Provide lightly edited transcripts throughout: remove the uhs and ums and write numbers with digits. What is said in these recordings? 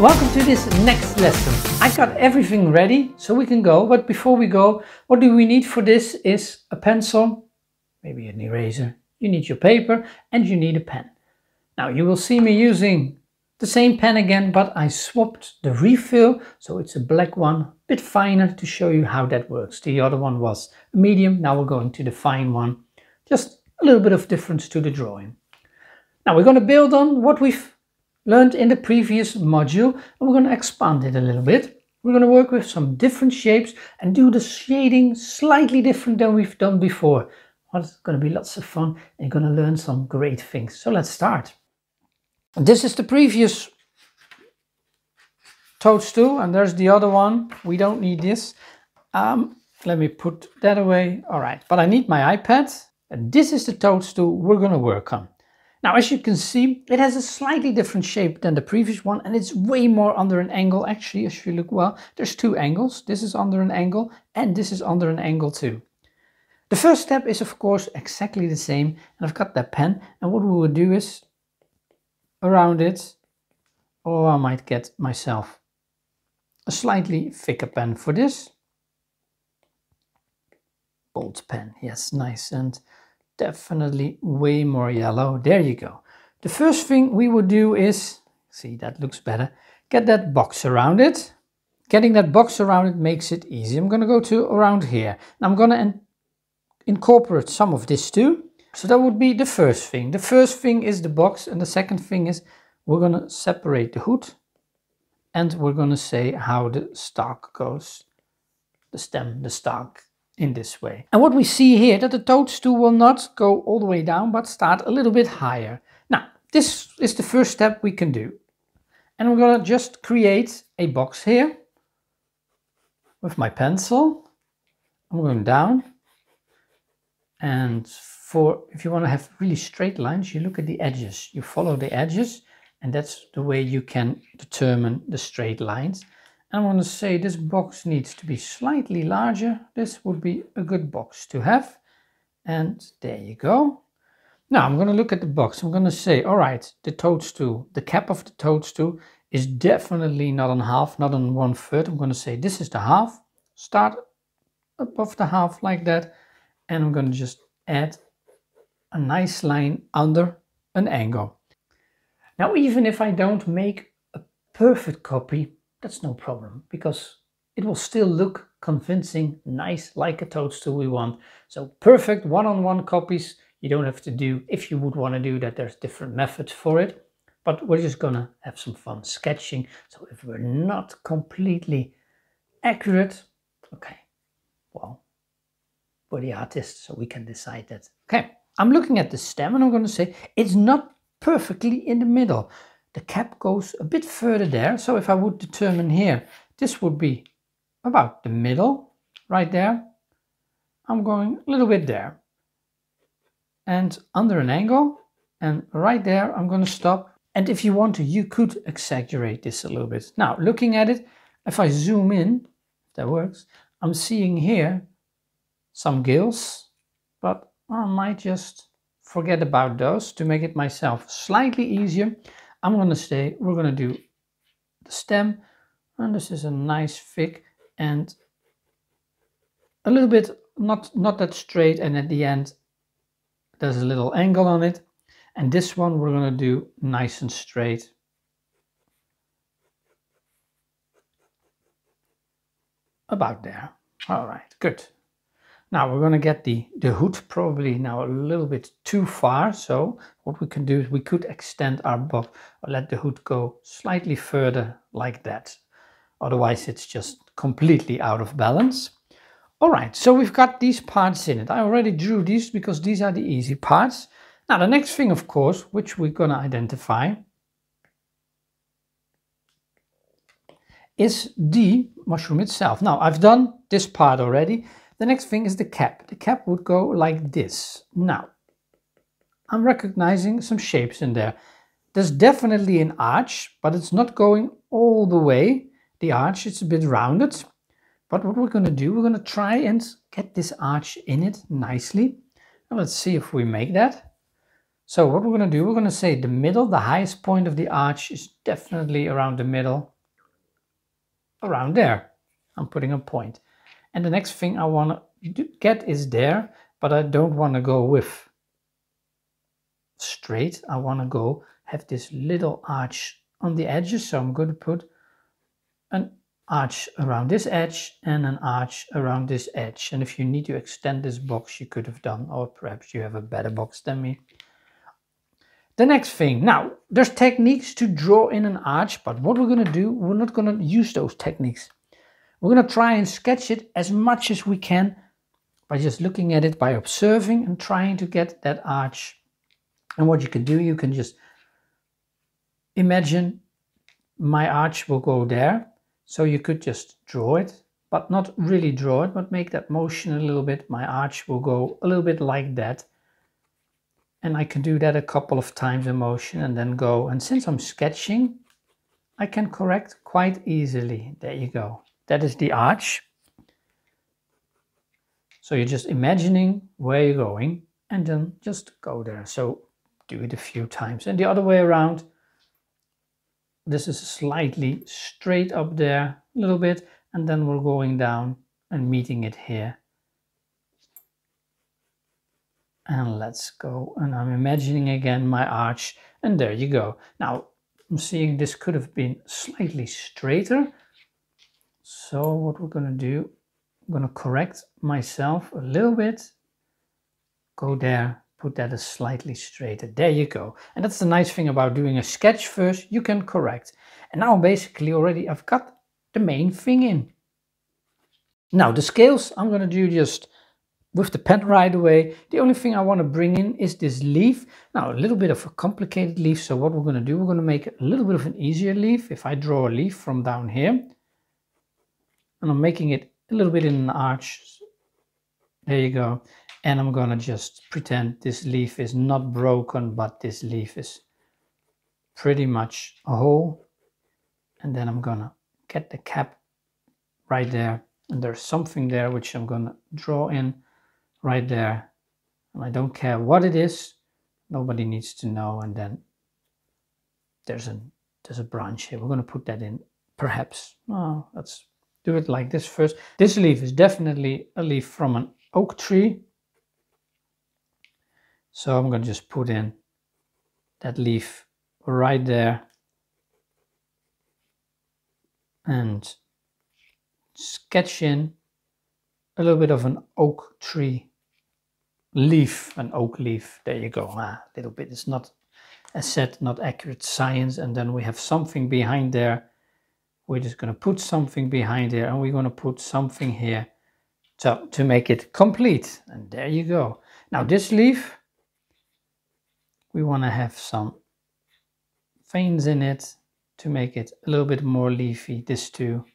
Welcome to this next lesson. I got everything ready so we can go, but before we go, what do we need for this is a pencil, maybe an eraser, you need your paper and you need a pen. Now you will see me using the same pen again, but I swapped the refill, so it's a black one, a bit finer, to show you how that works. The other one was a medium, now we're going to the fine one. Just a little bit of difference to the drawing. Now we're going to build on what we've learned in the previous module, and we're going to expand it a little bit. We're going to work with some different shapes and do the shading slightly different than we've done before. Well, it's going to be lots of fun and you're going to learn some great things. So let's start. This is the previous toadstool and there's the other one. We don't need this. Let me put that away. All right, but I need my iPad and this is the toadstool we're going to work on. Now, as you can see, it has a slightly different shape than the previous one and it's way more under an angle. Actually, if you look well, there's two angles. This is under an angle and this is under an angle too. The first step is of course exactly the same, and I've got that pen, and what we will do is around it, or I might get myself a slightly thicker pen for this. Bold pen, yes, nice, and definitely way more yellow. There you go. The first thing we will do is, see, that looks better, get that box around it. Getting that box around it makes it easy. I'm going to go to around here. Now I'm going to incorporate some of this too. So that would be the first thing. The first thing is the box, and the second thing is we're going to separate the hood and we're going to say how the stalk goes, the stem, the stalk, in this way. And what we see here, that the toadstool will not go all the way down but start a little bit higher. Now this is the first step we can do, and we're going to just create a box here with my pencil. I'm going down, and if you want to have really straight lines, you look at the edges, you follow the edges, and that's the way you can determine the straight lines. I want to say this box needs to be slightly larger. This would be a good box to have. And there you go. Now I'm going to look at the box. I'm going to say, all right, the toadstool, the cap of the toadstool is definitely not on half, not on 1/3. I'm going to say this is the half. Start above the half like that. And I'm going to just add a nice line under an angle. Now, even if I don't make a perfect copy, that's no problem, because it will still look convincing, nice, like a toadstool we want. So perfect one-on-one copies you don't have to do. If you would want to do that, there's different methods for it, but we're just gonna have some fun sketching. So if we're not completely accurate, okay, well, we're the artists, so we can decide that. Okay, I'm looking at the stem and I'm going to say it's not perfectly in the middle. The cap goes a bit further there, so if I would determine here, this would be about the middle, right there. I'm going a little bit there. And under an angle, and right there, I'm going to stop. And if you want to, you could exaggerate this a little bit. Now, looking at it, if I zoom in, if that works, I'm seeing here some gills, but I might just forget about those to make it myself slightly easier. I'm going to say we're going to do the stem, and this is a nice thick and a little bit not that straight, and at the end there's a little angle on it, and this one we're going to do nice and straight. About there. All right, good. Now we're going to get the hood probably now a little bit too far. So what we can do is we could extend our bob or let the hood go slightly further like that. Otherwise it's just completely out of balance. All right, so we've got these parts in it. I already drew these because these are the easy parts. Now the next thing, of course, which we're going to identify is the mushroom itself. Now I've done this part already. The next thing is the cap. The cap would go like this. Now, I'm recognizing some shapes in there. There's definitely an arch, but it's not going all the way. The arch, it's a bit rounded. But what we're going to do, we're going to try and get this arch in it nicely. And let's see if we make that. So what we're going to do, we're going to say the middle, the highest point of the arch is definitely around the middle, around there. I'm putting a point. And the next thing I want to get is there, but I don't want to go with straight. I want to go have this little arch on the edges. So I'm going to put an arch around this edge and an arch around this edge. And if you need to extend this box, you could have done, or perhaps you have a better box than me. The next thing, now there's techniques to draw in an arch, but what we're going to do, we're not going to use those techniques. We're going to try and sketch it as much as we can by just looking at it, by observing and trying to get that arch. And what you can do, you can just imagine my arch will go there. So you could just draw it, but not really draw it, but make that motion a little bit. My arch will go a little bit like that. And I can do that a couple of times in motion and then go. And since I'm sketching, I can correct quite easily. There you go. That is the arch. So you're just imagining where you're going and then just go there. So do it a few times. And the other way around, this is slightly straight up there a little bit, and then we're going down and meeting it here. And let's go, and I'm imagining again my arch, and there you go. Now I'm seeing this could have been slightly straighter. So what we're going to do, I'm going to correct myself a little bit, go there, put that as slightly straighter. There you go. And that's the nice thing about doing a sketch first, you can correct. And now basically already I've got the main thing in. Now the scales I'm going to do just with the pen right away. The only thing I want to bring in is this leaf. Now a little bit of a complicated leaf. So what we're going to do, we're going to make a little bit of an easier leaf. If I draw a leaf from down here, and I'm making it a little bit in an arch. There you go. And I'm going to just pretend this leaf is not broken, but this leaf is pretty much a hole. And then I'm going to get the cap right there. And there's something there which I'm going to draw in right there. And I don't care what it is. Nobody needs to know. And then there's a branch here. We're going to put that in perhaps. Oh, let's do it like this first. This leaf is definitely a leaf from an oak tree. So I'm going to just put in that leaf right there and sketch in a little bit of an oak tree leaf, an oak leaf. There you go. A little bit. It's not, as said, not accurate science. And then we have something behind there. We're just going to put something behind there, and we're going to put something here to make it complete. And there you go. Now this leaf, we want to have some veins in it to make it a little bit more leafy, this too.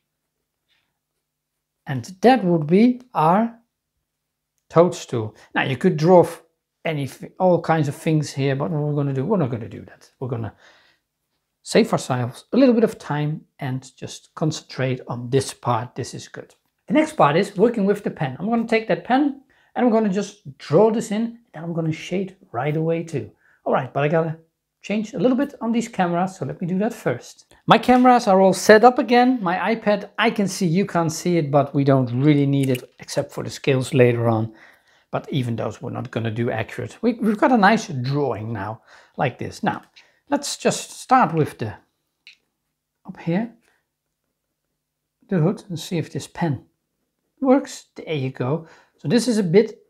And that would be our toadstool. Now you could draw all kinds of things here, but what we're going to do, we're not going to do that. We're going to save ourselves a little bit of time and just concentrate on this part. This is good. The next part is working with the pen. I'm going to take that pen and I'm going to just draw this in, and I'm going to shade right away too. All right, but I gotta change a little bit on these cameras, so let me do that first. My cameras are all set up again. My iPad, I can see, you can't see it, but we don't really need it except for the scales later on. But even those we're not gonna do accurate. We've got a nice drawing now, like this. Now, let's just start with the, up here, the hood, and see if this pen works. There you go. So this is a bit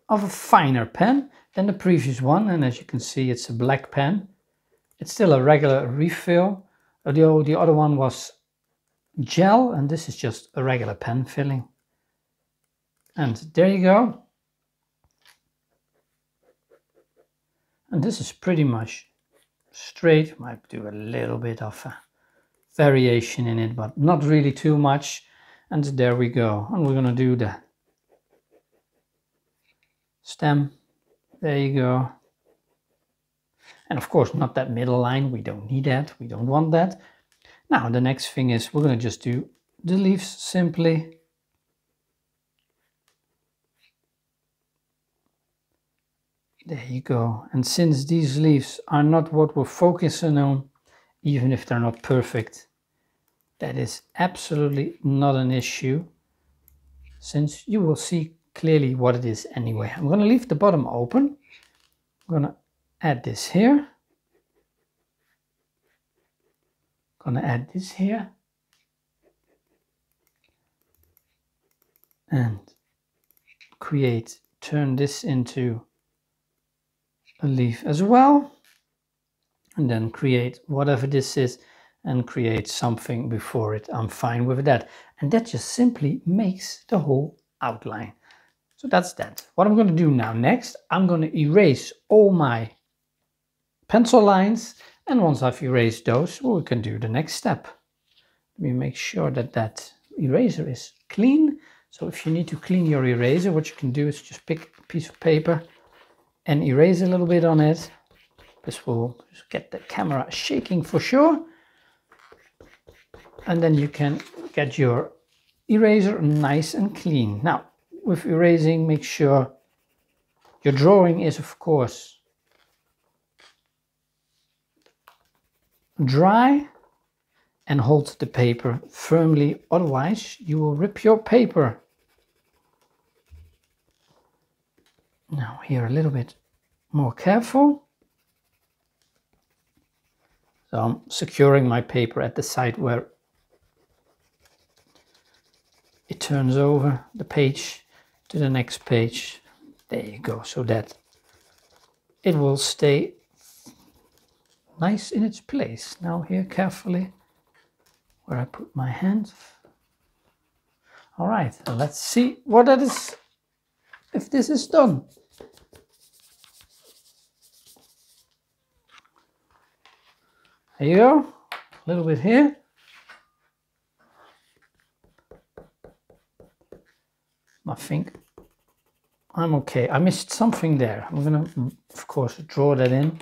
of a finer pen than the previous one, and as you can see, it's a black pen. It's still a regular refill. The other one was gel, and this is just a regular pen filling. And there you go. And this is pretty much straight. Might do a little bit of a variation in it, but not really too much. And there we go. And we're gonna do the stem. There you go. And of course, not that middle line. We don't need that. We don't want that. Now, the next thing is we're going to just do the leaves simply. There you go. And since these leaves are not what we're focusing on, even if they're not perfect, that is absolutely not an issue, since you will see clearly what it is anyway. I'm going to leave the bottom open. I'm going to add this here. I'm going to add this here. And turn this into a leaf as well. And then create whatever this is and create something before it. I'm fine with that. And that just simply makes the whole outline. So that's that. What I'm going to do now next, I'm going to erase all my pencil lines. And once I've erased those, we can do the next step. Let me make sure that that eraser is clean. So if you need to clean your eraser, what you can do is just pick a piece of paper and erase a little bit on it. This will get the camera shaking for sure. And then you can get your eraser nice and clean. Now, with erasing, make sure your drawing is, of course, dry, and hold the paper firmly, otherwise you will rip your paper. Now here a little bit more careful. So I'm securing my paper at the side where it turns over the page to the next page. There you go, so that it will stay nice in its place. Now here carefully where I put my hand. All right, let's see what that is, if this is done. There you go, a little bit here. I think I'm okay. I missed something there. I'm gonna, of course, draw that in.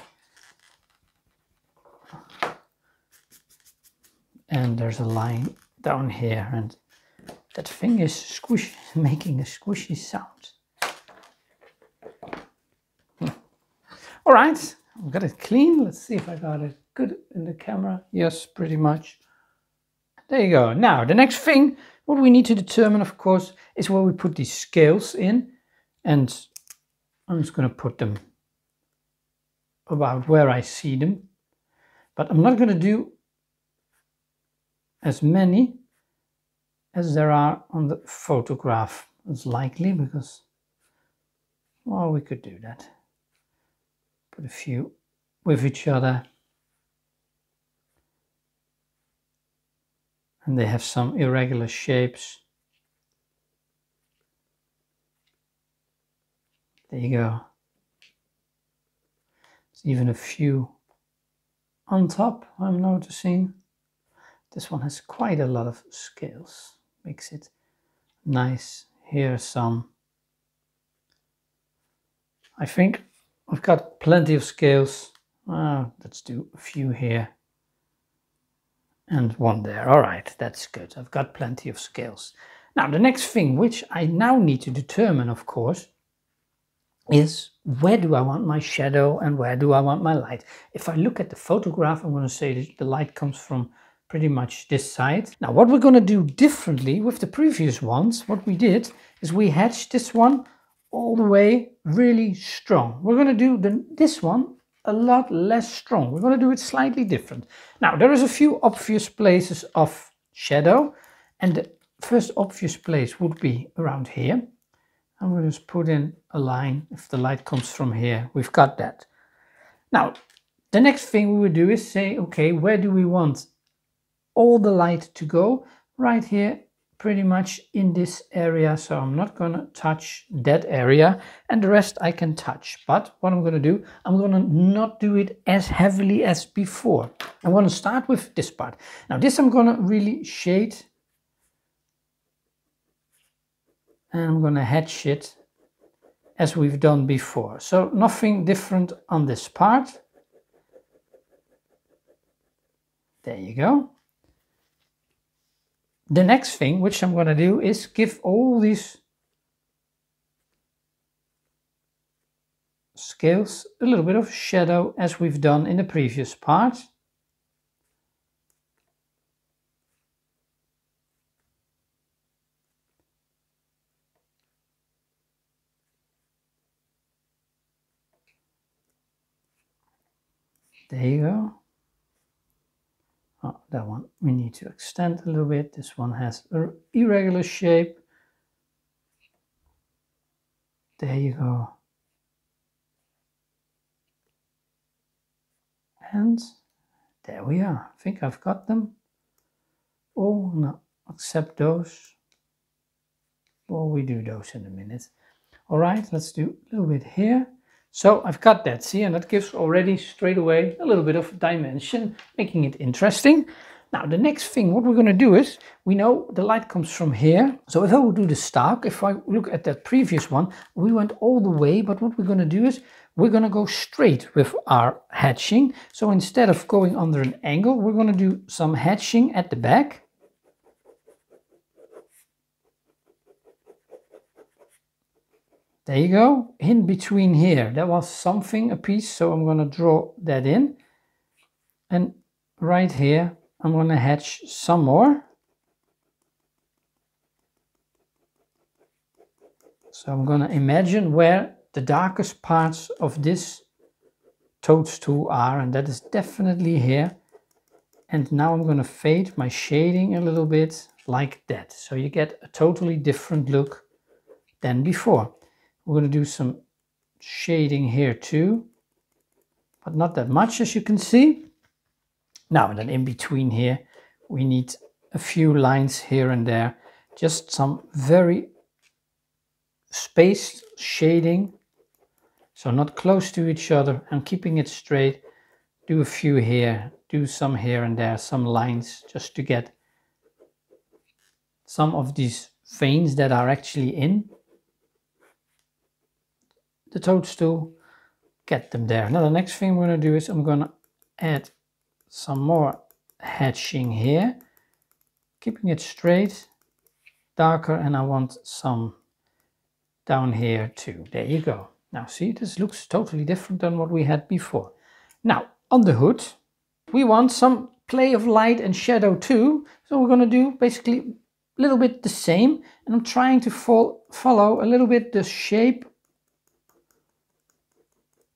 And there's a line down here, and that thing is squish, making a squishy sound. All right, I've got it clean. Let's see if I got it good in the camera. Yes, pretty much. There you go. Now, the next thing, what we need to determine, of course, is where we put these scales in. And I'm just going to put them about where I see them. But I'm not going to do as many as there are on the photograph. It's likely because, well, we could do that. Put a few with each other. And they have some irregular shapes. There you go. There's even a few on top, I'm noticing. This one has quite a lot of scales. Makes it nice. Here are some. I think I've got plenty of scales. Let's do a few here. And one there. All right, that's good. I've got plenty of scales. Now, the next thing which I now need to determine, of course, is where do I want my shadow and where do I want my light? If I look at the photograph, I'm going to say that the light comes from pretty much this side. Now, what we're going to do differently with the previous ones, what we did is we hatched this one all the way really strong. We're going to do this one a lot less strong. We're going to do it slightly different. Now, there is a few obvious places of shadow, and the first obvious place would be around here. And we'll just put in a line. If the light comes from here, we've got that. Now, the next thing we would do is say, okay, where do we want all the light to go? Right here, pretty much in this area. So I'm not going to touch that area, and the rest I can touch. But what I'm going to do, I'm going to not do it as heavily as before. I want to start with this part. Now this I'm going to really shade. And I'm going to hatch it as we've done before. So nothing different on this part. There you go. The next thing which I'm going to do is give all these scales a little bit of shadow as we've done in the previous part. There you go. Oh, that one we need to extend a little bit. This one has an irregular shape. There you go. And there we are. I think I've got them. Oh, no, except those. Well, we do those in a minute. All right, let's do a little bit here. So I've got that, see, and that gives already straight away a little bit of dimension, making it interesting. Now, the next thing, what we're going to do is, we know the light comes from here. So if I will do the Stark, if I look at that previous one, we went all the way, but what we're going to do is, we're going to go straight with our hatching. So instead of going under an angle, we're going to do some hatching at the back. There you go, in between here, there was something, a piece, so I'm going to draw that in. And right here, I'm going to hatch some more. So I'm going to imagine where the darkest parts of this toadstool are, and that is definitely here. And now I'm going to fade my shading a little bit like that. So you get a totally different look than before. We're going to do some shading here too, but not that much, as you can see. Now, and then in between here, we need a few lines here and there, just some very spaced shading. So not close to each other and keeping it straight. Do a few here, do some here and there, some lines, just to get some of these veins that are actually in the toadstool, get them there. Now the next thing we're going to do is I'm going to add some more hatching here, keeping it straight, darker, and I want some down here too. There you go. Now see, this looks totally different than what we had before. Now on the hood, we want some play of light and shadow too. So we're going to do basically a little bit the same, and I'm trying to follow a little bit the shape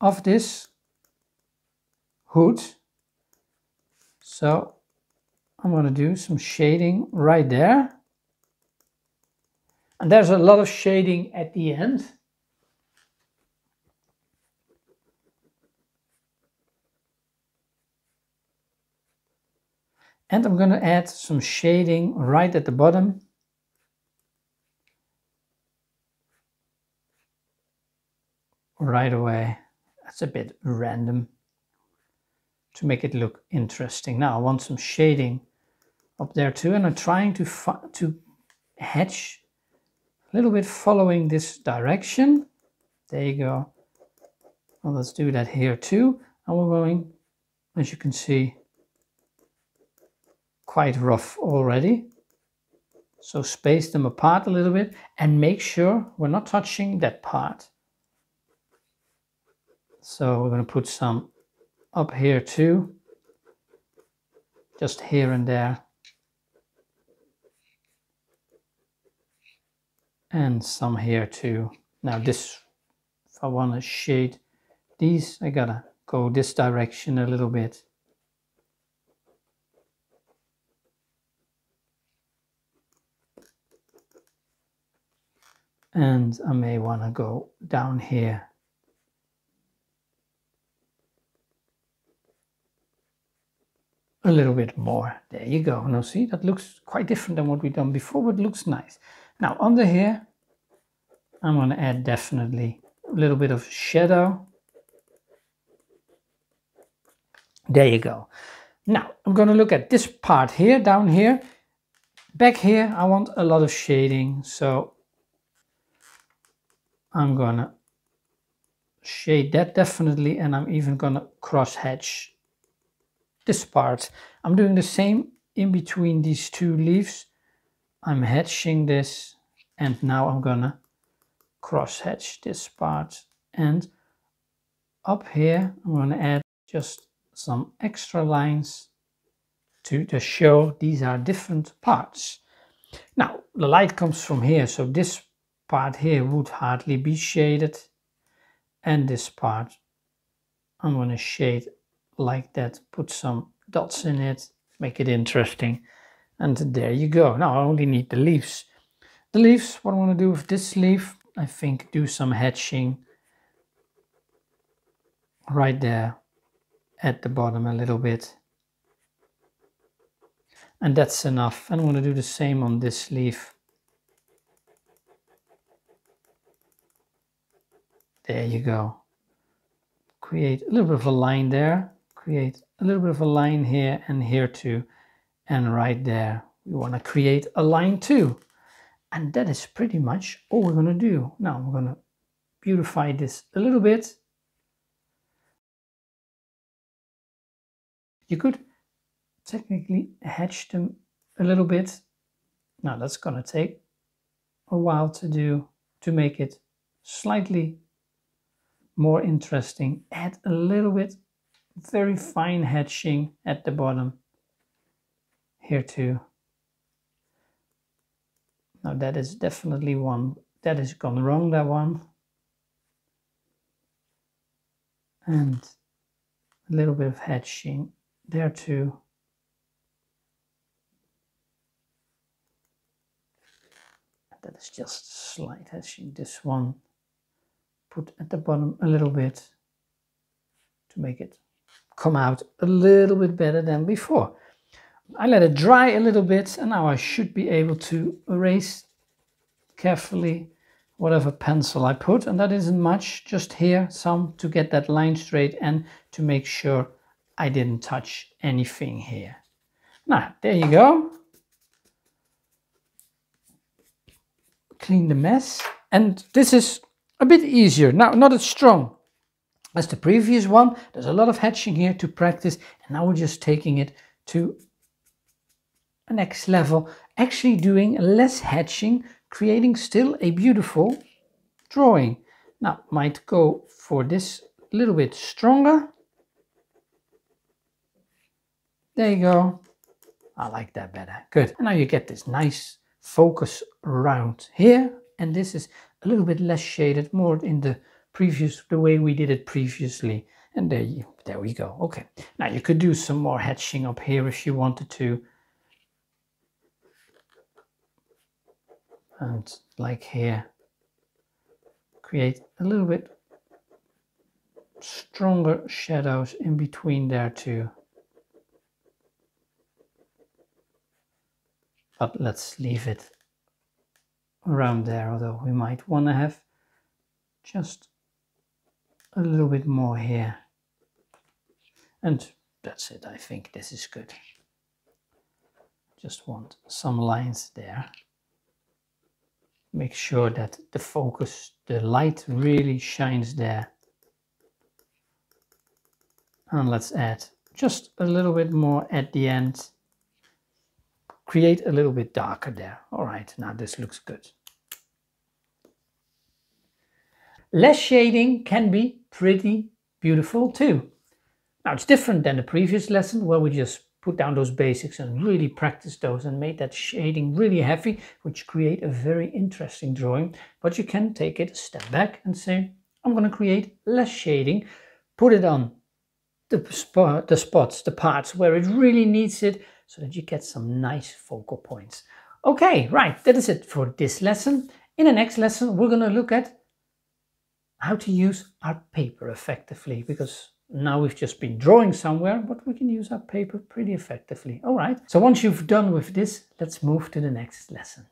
of this hood. So I'm going to do some shading right there. And there's a lot of shading at the end. And I'm going to add some shading right at the bottom. Right away. That's a bit random to make it look interesting. Now I want some shading up there too, and I'm trying to hatch a little bit following this direction. There you go. Well, let's do that here too. And we're going, as you can see, quite rough already. So space them apart a little bit and make sure we're not touching that part. So we're going to put some up here too, just here and there, and some here too. Now this, if I want to shade these, I gotta go this direction a little bit. And I may want to go down here. A little bit more. There you go. Now see, that looks quite different than what we've done before, but it looks nice. Now under here, I'm going to add definitely a little bit of shadow. There you go. Now I'm going to look at this part here, down here. Back here, I want a lot of shading, so I'm going to shade that definitely, and I'm even going to cross hatch this part. I'm doing the same in between these two leaves. I'm hatching this, and now I'm gonna cross hatch this part and up here, I'm going to add just some extra lines to just show these are different parts. Now, the light comes from here, so this part here would hardly be shaded. And this part, I'm going to shade like that, put some dots in it, make it interesting. And there you go. Now I only need the leaves. The leaves, what I want to do with this leaf, I think do some hatching right there at the bottom a little bit. And that's enough. And I'm going to do the same on this leaf. There you go. Create a little bit of a line there. Create a little bit of a line here and here too. And right there, we want to create a line too. And that is pretty much all we're going to do. Now we're going to beautify this a little bit. You could technically hatch them a little bit. Now that's going to take a while to do, to make it slightly more interesting. Add a little bit, very fine hatching at the bottom here too. Now that is definitely one that has gone wrong, that one. And a little bit of hatching there too. That is just slight hatching. This one put at the bottom a little bit to make it come out a little bit better than before. I let it dry a little bit, and now I should be able to erase carefully whatever pencil I put, and that isn't much, just here some to get that line straight and to make sure I didn't touch anything here. Now there you go. Clean the mess, and this is a bit easier. Now, not as strong as the previous one. There's a lot of hatching here to practice, and now we're just taking it to a next level, actually doing less hatching, creating still a beautiful drawing. Now, might go for this a little bit stronger. There you go. I like that better. Good. And now you get this nice focus around here, and this is a little bit less shaded, more in the way we did it previously. And there we go. Okay, now you could do some more hatching up here if you wanted to, and like here, create a little bit stronger shadows in between there too. But let's leave it around there, although we might want to have just a little bit more here. And that's it. I think this is good. Just want some lines there. Make sure that the focus, the light really shines there. And let's add just a little bit more at the end. Create a little bit darker there. All right, now this looks good. Less shading can be pretty beautiful too. Now it's different than the previous lesson where we just put down those basics and really practice those and made that shading really heavy, which create a very interesting drawing. But you can take it a step back and say, I'm going to create less shading, put it on the spots, the parts where it really needs it, so that you get some nice focal points. Okay, right, that is it for this lesson. In the next lesson, we're going to look at how to use our paper effectively, because now we've just been drawing somewhere, but we can use our paper pretty effectively. All right, so once you've done with this, let's move to the next lesson.